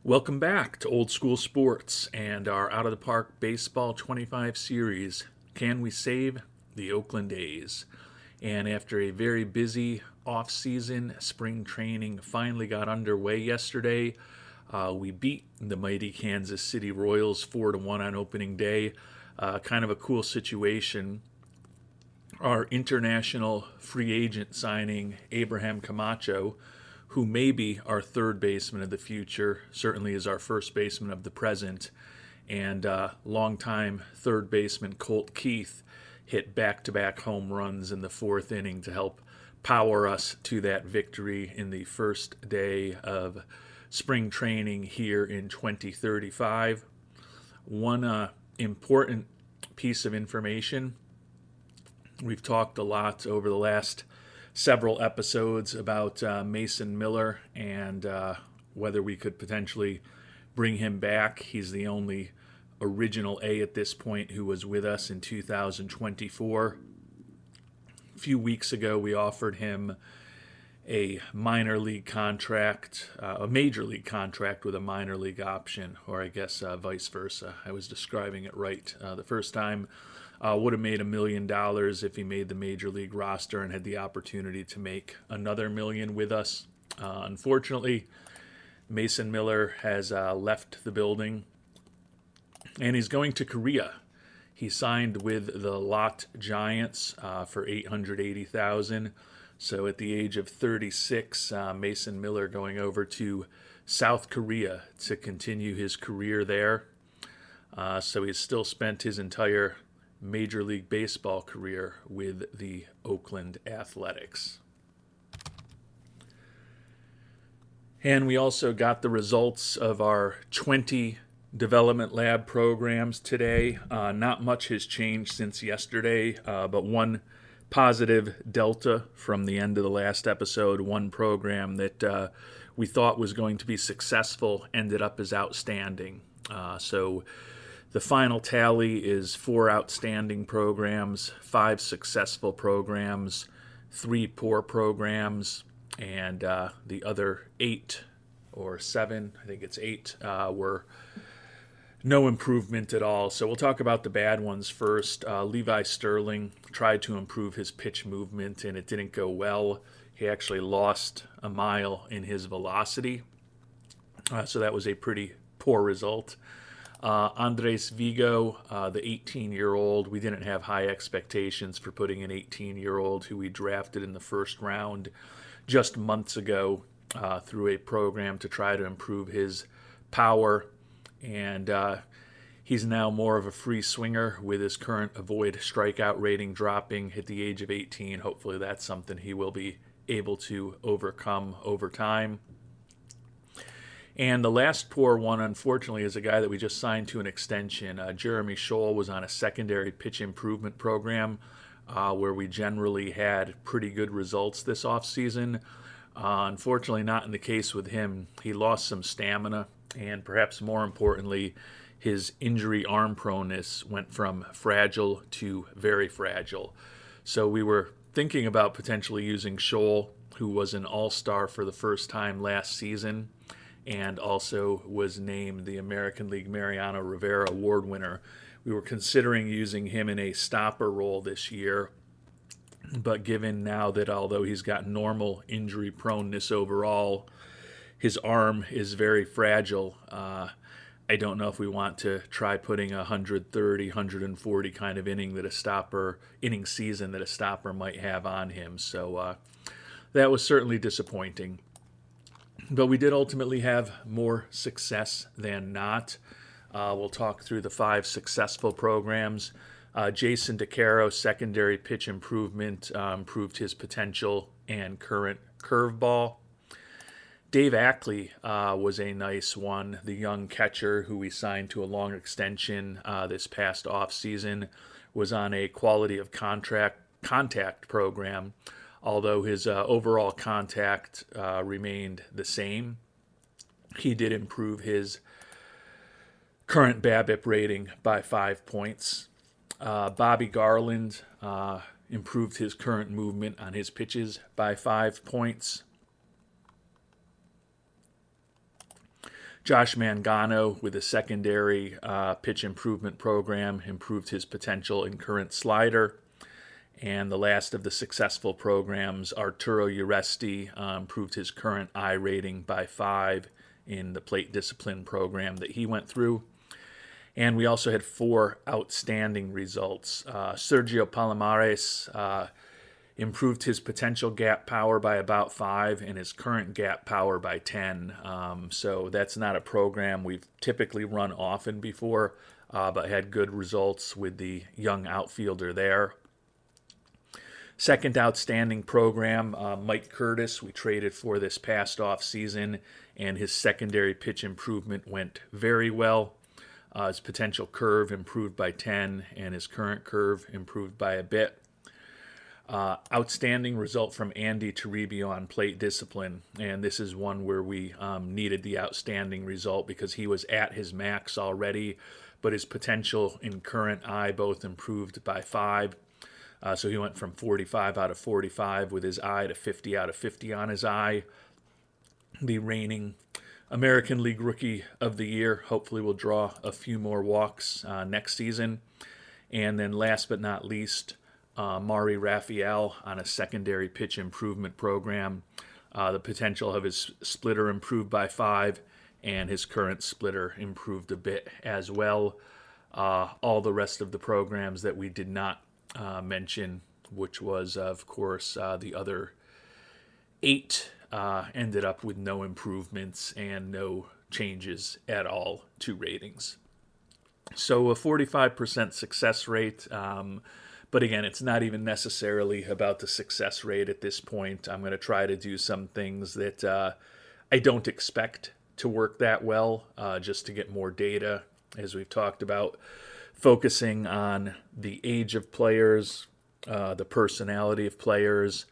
Welcome back to Old School Sports and our Out of the Park Baseball 25 series. Can we save the Oakland A's? And after a very busy off-season, spring training finally got underway yesterday. We beat the mighty Kansas City Royals 4-1 on opening day. Kind of a cool situation. Our international free agent signing, Abraham Camacho, who may be our third baseman of the future, certainly is our first baseman of the present, and longtime third baseman Colt Keith hit back-to-back home runs in the fourth inning to help power us to that victory in the first day of spring training here in 2035. One important piece of information. We've talked a lot over the last several episodes about Mason Miller and whether we could potentially bring him back. He's the only original A at this point who was with us in 2024. A few weeks ago, we offered him a minor league contract, a major league contract with a minor league option, or I guess vice versa. I was describing it right the first time. Would have made $1 million if he made the major league roster and had the opportunity to make another $1 million with us. Unfortunately, Mason Miller has left the building, and he's going to Korea. He signed with the Lot Giants for $880,000. So at the age of 36, Mason Miller going over to South Korea to continue his career there. So he's still spent his entire Major League Baseball career with the Oakland Athletics. And we also got the results of our 20 development lab programs today. Not much has changed since yesterday, but one positive delta from the end of the last episode. One program that we thought was going to be successful ended up as outstanding. So the final tally is 4 outstanding programs, 5 successful programs, 3 poor programs, and the other 8 or 7, I think it's 8, were no improvement at all. So we'll talk about the bad ones first. Levi Sterling tried to improve his pitch movement, and it didn't go well. He actually lost a mile in his velocity, so that was a pretty poor result. Andres Vigo, the 18-year-old, we didn't have high expectations for putting an 18-year-old who we drafted in the first round just months ago through a program to try to improve his power. And he's now more of a free swinger with his current avoid strikeout rating dropping at the age of 18. Hopefully that's something he will be able to overcome over time. And the last poor one, unfortunately, is a guy that we just signed to an extension. Jeremy Scholl was on a secondary pitch improvement program where we generally had pretty good results this offseason. Unfortunately, not in the case with him. He lost some stamina, and perhaps more importantly, his injury arm proneness went from fragile to very fragile. So we were thinking about potentially using Scholl, who was an all-star for the first time last season, and also was named the American League Mariano Rivera Award winner. We were considering using him in a stopper role this year, but given now that although he's got normal injury proneness overall, his arm is very fragile, I don't know if we want to try putting a 130, 140 kind of inning season that a stopper might have on him. So that was certainly disappointing. But we did ultimately have more success than not. We'll talk through the 5 successful programs. Jason DeCaro, secondary pitch improvement, improved his potential and current curveball. Dave Ackley was a nice one, the young catcher who we signed to a long extension this past offseason, was on a quality of contact program, although his overall contact remained the same. He did improve his current BABIP rating by 5 points. Bobby Garland improved his current movement on his pitches by 5 points. Josh Mangano, with a secondary pitch improvement program, improved his potential in current slider. And the last of the successful programs, Arturo Uresti, improved his current eye rating by 5 in the plate discipline program that he went through. And we also had 4 outstanding results. Sergio Palomares improved his potential gap power by about 5 and his current gap power by 10. So that's not a program we've typically run often before, but had good results with the young outfielder there. Second outstanding program, Mike Curtis, we traded for this past off season, and his secondary pitch improvement went very well. His potential curve improved by 10, and his current curve improved by a bit. Outstanding result from Andy Toribio on plate discipline, and this is one where we needed the outstanding result because he was at his max already, but his potential in current eye both improved by 5. So he went from 45 out of 45 with his eye to 50 out of 50 on his eye. The reigning American League Rookie of the Year hopefully will draw a few more walks next season. And then last but not least, Mari Raphael on a secondary pitch improvement program. The potential of his splitter improved by 5, and his current splitter improved a bit as well. All the rest of the programs that we did not mention, which was, of course, the other 8, ended up with no improvements and no changes at all to ratings. So a 45% success rate, but again, it's not even necessarily about the success rate at this point. I'm going to try to do some things that I don't expect to work that well, just to get more data, as we've talked about, focusing on the age of players, the personality of players,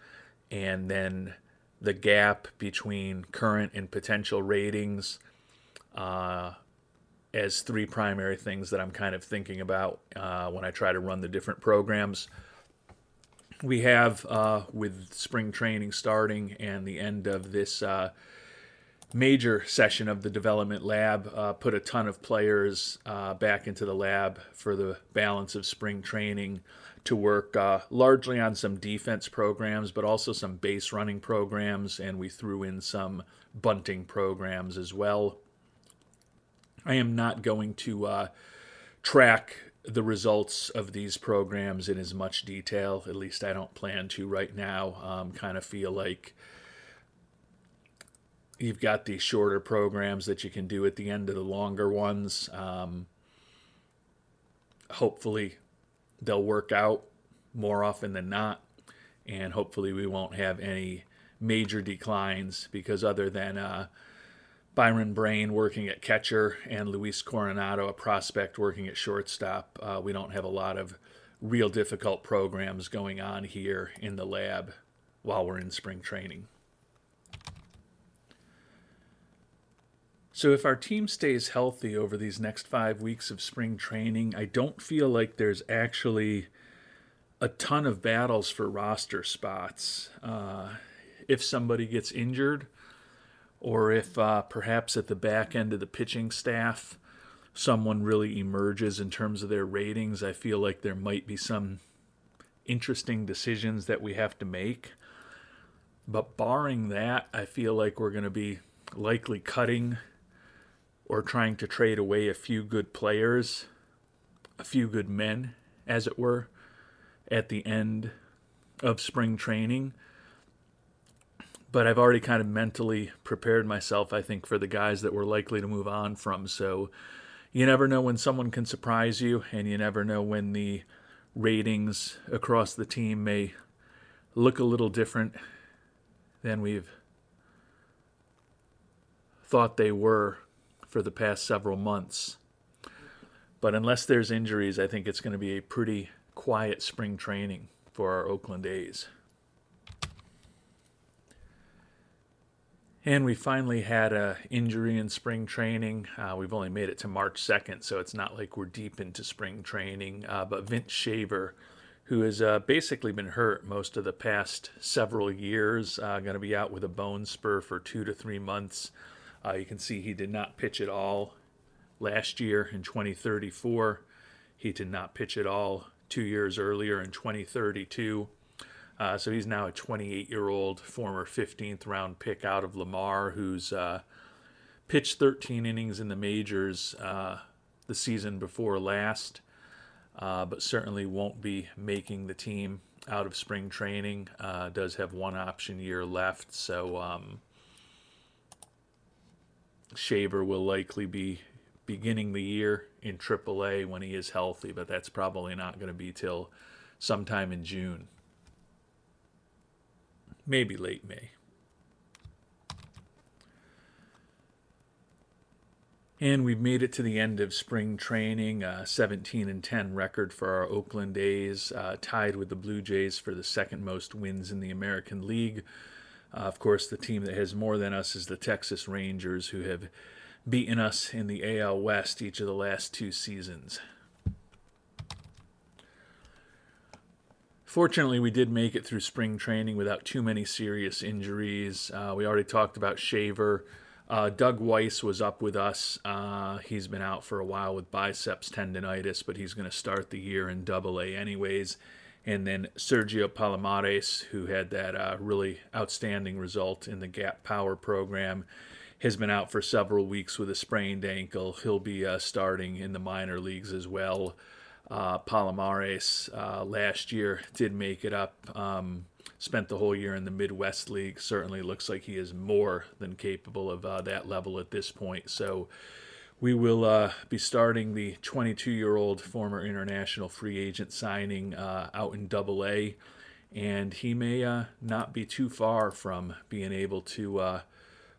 and then the gap between current and potential ratings as 3 primary things that I'm kind of thinking about when I try to run the different programs. We have, with spring training starting and the end of this major session of the development lab, put a ton of players back into the lab for the balance of spring training to work largely on some defense programs, but also some base running programs, and we threw in some bunting programs as well. I am not going to track the results of these programs in as much detail. At least I don't plan to right now. Kind of feel like you've got these shorter programs that you can do at the end of the longer ones. Hopefully they'll work out more often than not, and hopefully we won't have any major declines, because other than Byron Brain working at catcher and Luis Coronado, a prospect, working at shortstop, we don't have a lot of real difficult programs going on here in the lab while we're in spring training. So if our team stays healthy over these next 5 weeks of spring training, I don't feel like there's actually a ton of battles for roster spots. If somebody gets injured, or if perhaps at the back end of the pitching staff someone really emerges in terms of their ratings, I feel like there might be some interesting decisions that we have to make. But barring that, I feel like we're going to be likely cutting or trying to trade away a few good players, a few good men, as it were, at the end of spring training. But I've already kind of mentally prepared myself, I think, for the guys that we're likely to move on from. So you never know when someone can surprise you, and you never know when the ratings across the team may look a little different than we've thought they were for the past several months. But unless there's injuries, I think it's going to be a pretty quiet spring training for our Oakland A's. And we finally had an injury in spring training. We've only made it to March 2nd, so it's not like we're deep into spring training. But Vince Shaver, who has basically been hurt most of the past several years, going to be out with a bone spur for 2 to 3 months. You can see he did not pitch at all last year in 2034. He did not pitch at all 2 years earlier in 2032. So he's now a 28-year-old former 15th round pick out of Lamar, who's pitched 13 innings in the majors the season before last, but certainly won't be making the team out of spring training. Does have one option year left, so Shaver will likely be beginning the year in AAA when he is healthy, but that's probably not going to be till sometime in June. Maybe late May. And we've made it to the end of spring training. 17-10 record for our Oakland A's, tied with the Blue Jays for the second most wins in the American League. Of course, the team that has more than us is the Texas Rangers, who have beaten us in the AL West each of the last 2 seasons. Fortunately, we did make it through spring training without too many serious injuries. We already talked about Shaver. Doug Weiss was up with us. He's been out for a while with biceps tendonitis, but he's going to start the year in Double-A anyways. And then Sergio Palomares, who had that really outstanding result in the Gap Power program, has been out for several weeks with a sprained ankle. He'll be starting in the minor leagues as well. Palomares last year did make it up. Spent the whole year in the Midwest League. Certainly looks like he is more than capable of that level at this point. So we will be starting the 22-year-old former international free agent signing out in Double-A, and he may not be too far from being able to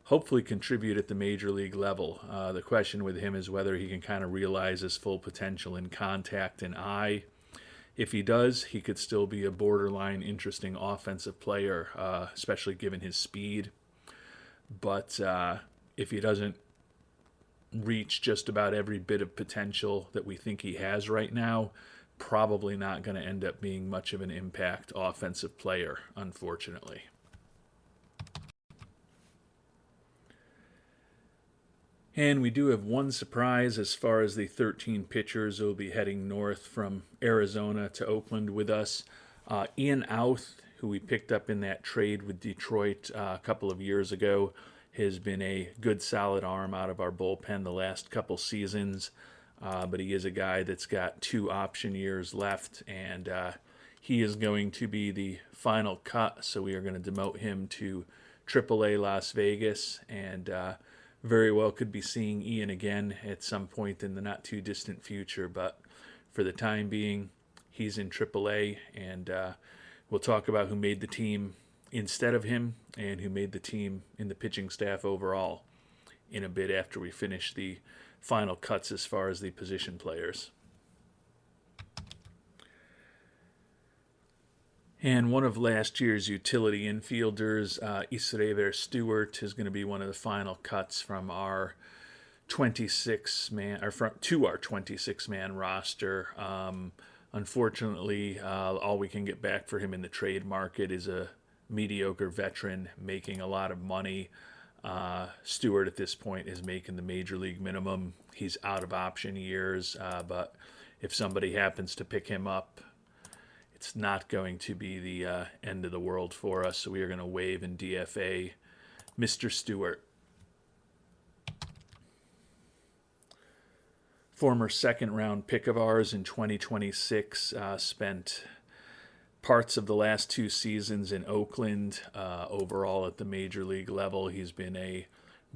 hopefully contribute at the major league level. The question with him is whether he can kind of realize his full potential in contact and eye. If he does, he could still be a borderline interesting offensive player, especially given his speed. But if he doesn't reach just about every bit of potential that we think he has right now, probably not going to end up being much of an impact offensive player, unfortunately. And we do have one surprise as far as the 13 pitchers who will be heading north from Arizona to Oakland with us. Ian Outh, who we picked up in that trade with Detroit a couple of years ago, has been a good solid arm out of our bullpen the last couple seasons. But he is a guy that's got 2 option years left, and he is going to be the final cut. So we are going to demote him to AAA Las Vegas, and very well could be seeing Ian again at some point in the not too distant future, but for the time being, he's in AAA, and we'll talk about who made the team instead of him and who made the team in the pitching staff overall in a bit after we finish the final cuts as far as the position players. And one of last year's utility infielders, Isrever Stewart, is going to be one of the final cuts from our 26-man, or to our 26-man roster. Unfortunately, all we can get back for him in the trade market is a mediocre veteran making a lot of money. Stewart at this point is making the major league minimum. He's out of option years, but if somebody happens to pick him up, it's not going to be the end of the world for us, so we are going to waive and DFA Mr. Stewart. Former second-round pick of ours in 2026, spent parts of the last 2 seasons in Oakland. Overall at the major league level, he's been a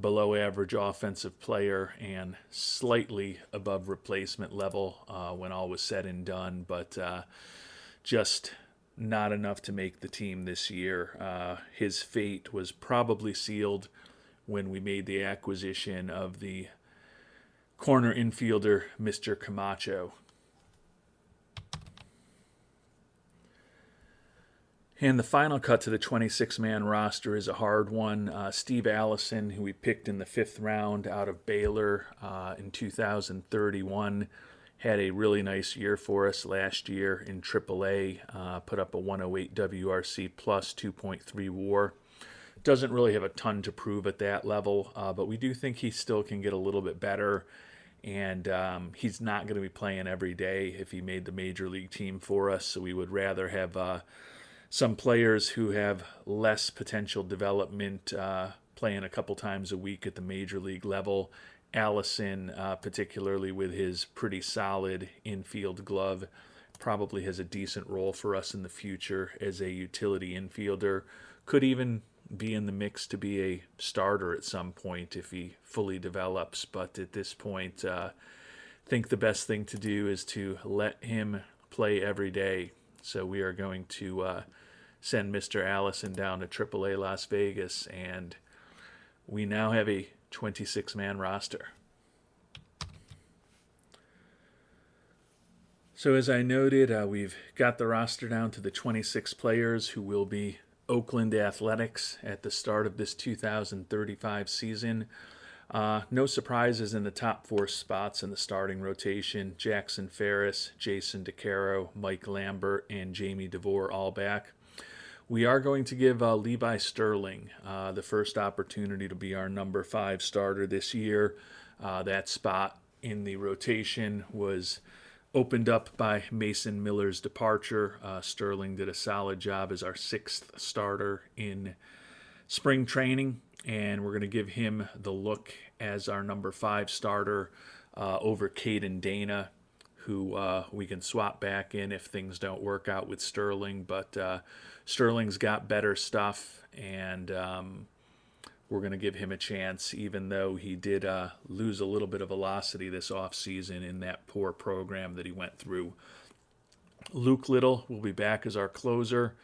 below-average offensive player and slightly above replacement level when all was said and done, but just not enough to make the team this year. His fate was probably sealed when we made the acquisition of the corner infielder, Mr. Camacho. And the final cut to the 26-man roster is a hard one. Steve Allison, who we picked in the 5th round out of Baylor in 2031, had a really nice year for us last year in AAA, put up a 108 WRC plus 2.3 WAR. Doesn't really have a ton to prove at that level, but we do think he still can get a little bit better. And he's not going to be playing every day if he made the major league team for us. So we would rather have some players who have less potential development playing a couple times a week at the major league level. Allison, particularly with his pretty solid infield glove, probably has a decent role for us in the future as a utility infielder. Could even be in the mix to be a starter at some point if he fully develops. But at this point, I think the best thing to do is to let him play every day. So we are going to send Mr. Allison down to AAA Las Vegas, and we now have a 26-man roster. So as I noted, we've got the roster down to the 26 players who will be Oakland Athletics at the start of this 2035 season. No surprises in the top 4 spots in the starting rotation. Jackson Ferris, Jason DeCaro, Mike Lambert, and Jamie DeVore all back. We are going to give Levi Sterling the first opportunity to be our number 5 starter this year. That spot in the rotation was opened up by Mason Miller's departure. Sterling did a solid job as our 6th starter in spring training, and we're going to give him the look as our number 5 starter over Caden Dana, who we can swap back in if things don't work out with Sterling. But Sterling's got better stuff, and we're going to give him a chance, even though he did lose a little bit of velocity this offseason in that poor program that he went through. Luke Little will be back as our closer.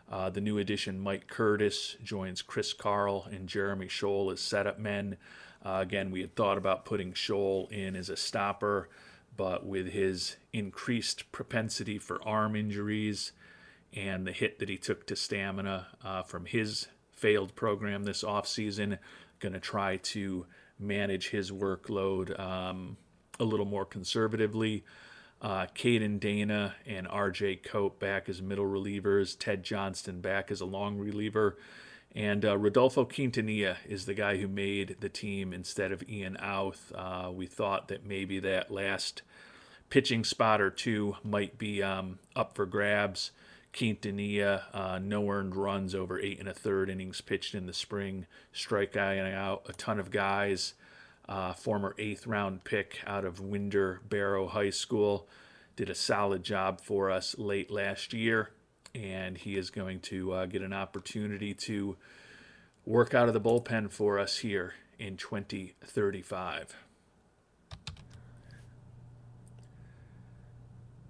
The new addition, Mike Curtis, joins Chris Carl and Jeremy Scholl as setup men. Again, we had thought about putting Scholl in as a stopper, but with his increased propensity for arm injuries and the hit that he took to stamina from his failed program this offseason, going to try to manage his workload a little more conservatively. Caden Dana and RJ Cope back as middle relievers, Ted Johnston back as a long reliever, and Rodolfo Quintanilla is the guy who made the team instead of Ian Outh. We thought that maybe that last pitching spot or two might be up for grabs. Quintanilla, no earned runs over 8 1/3 innings pitched in the spring, striking out a ton of guys. Former 8th round pick out of Winder Barrow High School, did a solid job for us late last year, and he is going to get an opportunity to work out of the bullpen for us here in 2035.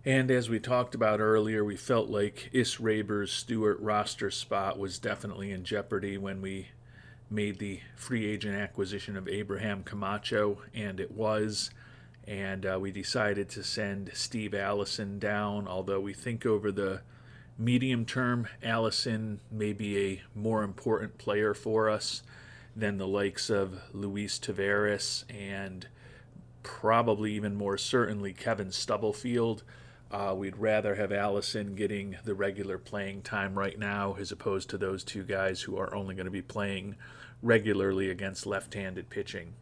And as we talked about earlier, we felt like Is Raber's Stewart roster spot was definitely in jeopardy when we made the free agent acquisition of Abraham Camacho, and it was. And we decided to send Steve Allison down, although we think over the medium term, Allison may be a more important player for us than the likes of Luis Taveras and probably even more certainly Kevin Stubblefield. We'd rather have Allison getting the regular playing time right now as opposed to those two guys who are only going to be playing regularly against left-handed pitching.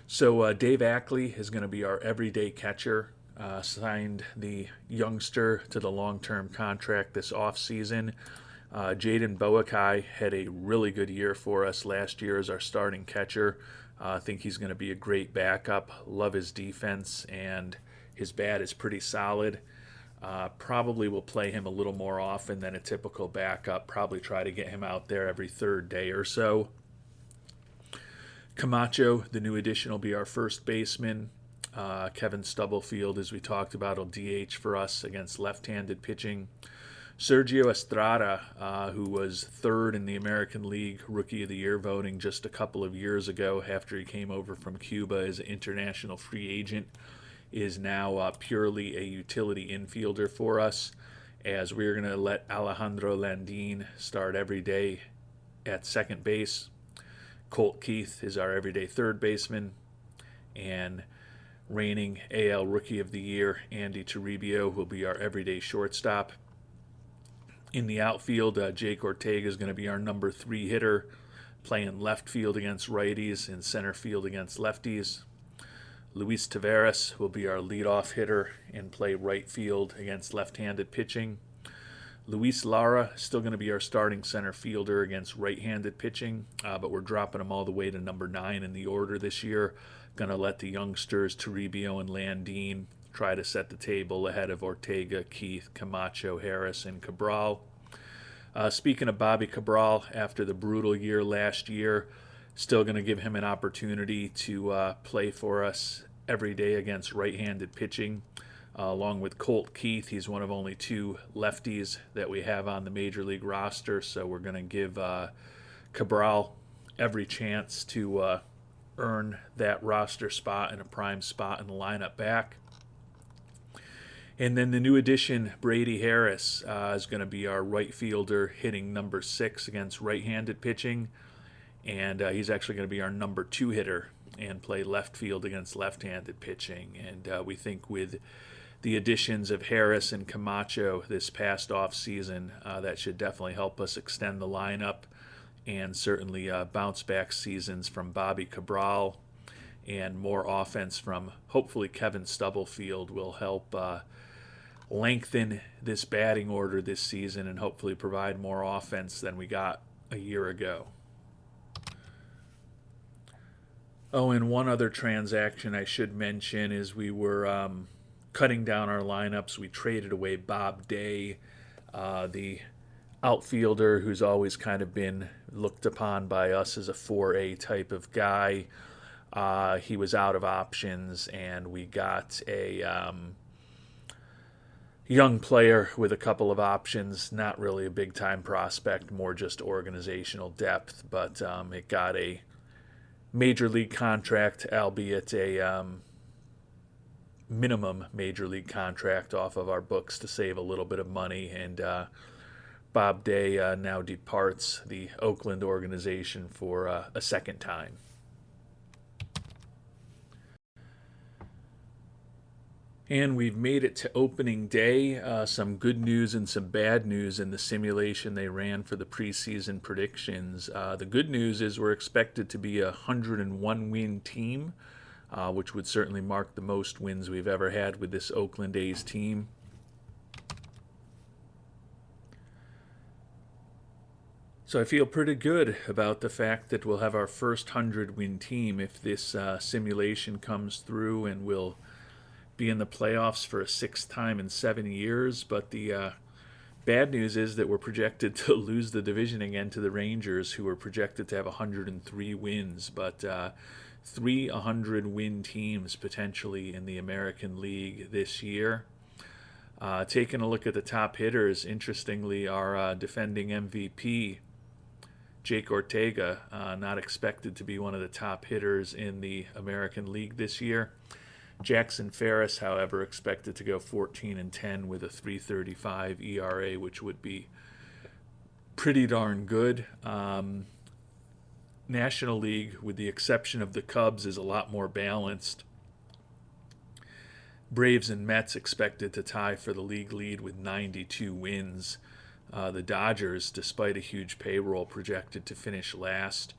So Dave Ackley is going to be our everyday catcher. Signed the youngster to the long-term contract this offseason. Jaden Boakai had a really good year for us last year as our starting catcher. I think he's going to be a great backup. Love his defense, and his bat is pretty solid. Probably will play him a little more often than a typical backup. Probably try to get him out there every third day or so. Camacho, the new addition, will be our first baseman. Kevin Stubblefield, as we talked about, will DH for us against left-handed pitching. Sergio Estrada, who was third in the American League Rookie of the Year voting just a couple of years ago after he came over from Cuba as an international free agent, is now purely a utility infielder for us, as we're going to let Alejandro Landin start every day at second base. Colt Keith is our everyday third baseman, and reigning AL Rookie of the Year Andy Toribio will be our everyday shortstop. In the outfield, Jake Ortega is going to be our number 3 hitter, playing left field against righties and center field against lefties. Luis Taveras will be our leadoff hitter and play right field against left-handed pitching. Luis Lara is still going to be our starting center fielder against right-handed pitching, but we're dropping him all the way to number 9 in the order this year. Going to let the youngsters Toribio and Landine try to set the table ahead of Ortega, Keith, Camacho, Harris, and Cabral. Speaking of Bobby Cabral, after the brutal year last year, still going to give him an opportunity to play for us every day against right-handed pitching. Along with Colt Keith, he's one of only 2 lefties that we have on the Major League roster, so we're going to give Cabral every chance to earn that roster spot and a prime spot in the lineup back. And then the new addition, Brady Harris, is going to be our right fielder hitting number 6 against right-handed pitching. And he's actually going to be our number 2 hitter and play left field against left-handed pitching. And we think with the additions of Harris and Camacho this past offseason, that should definitely help us extend the lineup, and certainly bounce-back seasons from Bobby Cabral and more offense from hopefully Kevin Stubblefield will help lengthen this batting order this season and hopefully provide more offense than we got a year ago. Oh, and one other transaction I should mention is we were cutting down our lineups. We traded away Bob Day, the outfielder who's always kind of been looked upon by us as a foray type of guy. He was out of options, and we got a young player with a couple of options, not really a big-time prospect, more just organizational depth, but it got a major league contract, albeit a minimum major league contract off of our books to save a little bit of money, and Bob Day now departs the Oakland organization for a second time. And we've made it to opening day. Some good news and some bad news in the simulation they ran for the preseason predictions. The good news is we're expected to be a 101-win team, which would certainly mark the most wins we've ever had with this Oakland A's team. So I feel pretty good about the fact that we'll have our first 100-win team if this simulation comes through, and we'll be in the playoffs for a 6th time in 7 years. But the bad news is that we're projected to lose the division again to the Rangers, who are projected to have 103 wins. But 3 100-win teams potentially in the American League this year. Taking a look at the top hitters, interestingly, our defending MVP, Jake Ortega, not expected to be one of the top hitters in the American League this year. Jackson Ferris, however, expected to go 14-10 with a 3.35 ERA, which would be pretty darn good. National League, with the exception of the Cubs, is a lot more balanced. Braves and Mets expected to tie for the league lead with 92 wins. The Dodgers, despite a huge payroll, projected to finish last.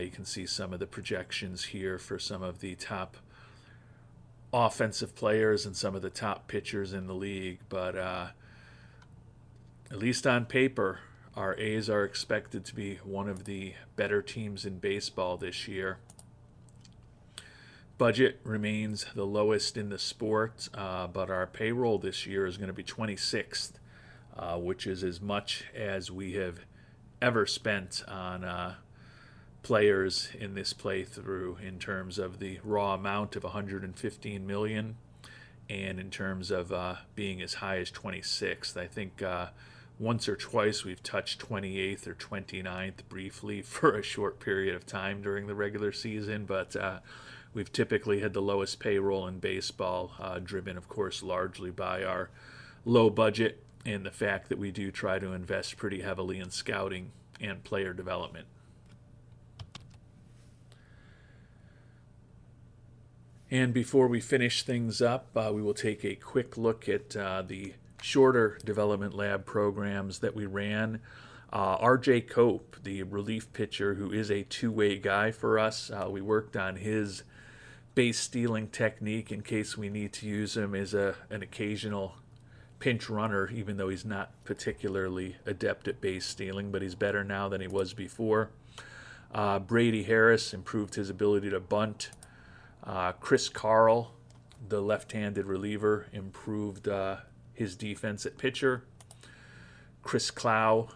You can see some of the projections here for some of the top offensive players and some of the top pitchers in the league. But at least on paper, our A's are expected to be one of the better teams in baseball this year. Budget remains the lowest in the sport, but our payroll this year is going to be 26th, which is as much as we have ever spent on players in this playthrough, in terms of the raw amount of $115 million, and in terms of being as high as 26th. I think once or twice we've touched 28th or 29th briefly for a short period of time during the regular season, but we've typically had the lowest payroll in baseball, driven, of course, largely by our low budget and the fact that we do try to invest pretty heavily in scouting and player development. And before we finish things up, we will take a quick look at the shorter development lab programs that we ran. R.J. Cope, the relief pitcher, who is a two-way guy for us, we worked on his base stealing technique in case we need to use him as an occasional pinch runner, even though he's not particularly adept at base stealing, but he's better now than he was before. Brady Harris improved his ability to bunt. Chris Carl, the left-handed reliever, improved his defense at pitcher. Chris Clow,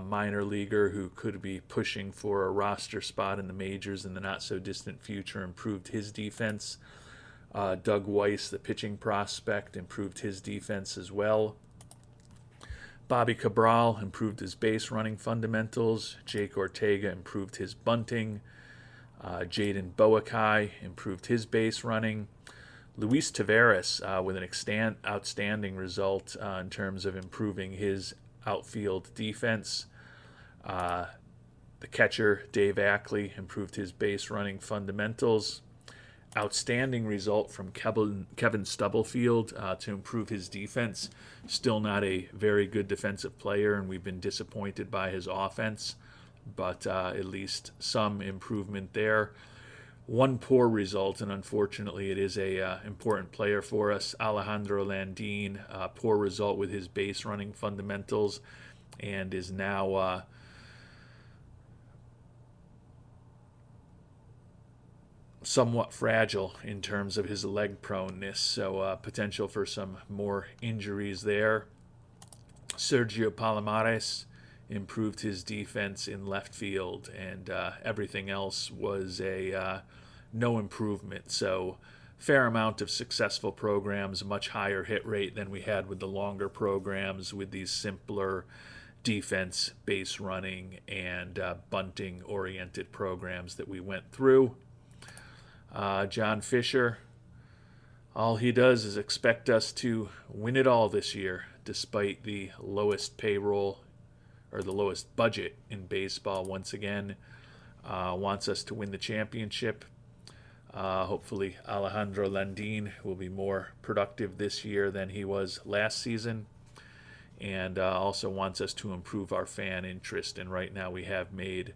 minor leaguer who could be pushing for a roster spot in the majors in the not-so-distant future, improved his defense. Doug Weiss, the pitching prospect, improved his defense as well. Bobby Cabral improved his base running fundamentals. Jake Ortega improved his bunting. Jaden Boakai improved his base running. Luis Taveras with an outstanding result in terms of improving his outfield defense. The catcher, Dave Ackley, improved his base running fundamentals. Outstanding result from Kevin Stubblefield to improve his defense. Still not a very good defensive player, and we've been disappointed by his offense, but at least some improvement there. One poor result, and unfortunately it is a important player for us, Alejandro Landin. Poor result with his base running fundamentals, and is now somewhat fragile in terms of his leg proneness, so potential for some more injuries there. Sergio Palomares improved his defense in left field, and everything else was a no improvement. So fair amount of successful programs, much higher hit rate than we had with the longer programs with these simpler defense, base running, and bunting oriented programs that we went through. John Fisher, all he does is expect us to win it all this year, despite the lowest payroll or the lowest budget in baseball once again. Wants us to win the championship. Hopefully Alejandro Landin will be more productive this year than he was last season, and also wants us to improve our fan interest. And right now we have made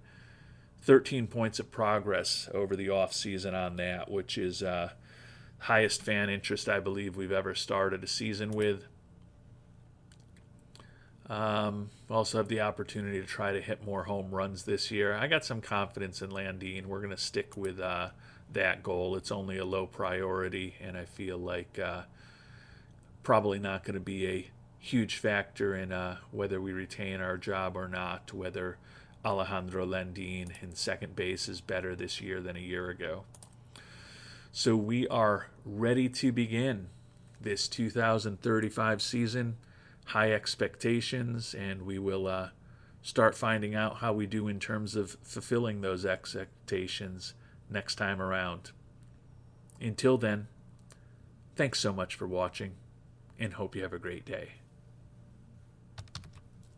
13 points of progress over the off season on that, which is highest fan interest I believe we've ever started a season with. Also have the opportunity to try to hit more home runs this year. I got some confidence in Landin. We're going to stick with that goal. It's only a low priority, and I feel like probably not going to be a huge factor in whether we retain our job or not, whether Alejandro Landin in second base is better this year than a year ago. So we are ready to begin this 2035 season. High expectations, and we will start finding out how we do in terms of fulfilling those expectations next time around. Until then, thanks so much for watching, and hope you have a great day.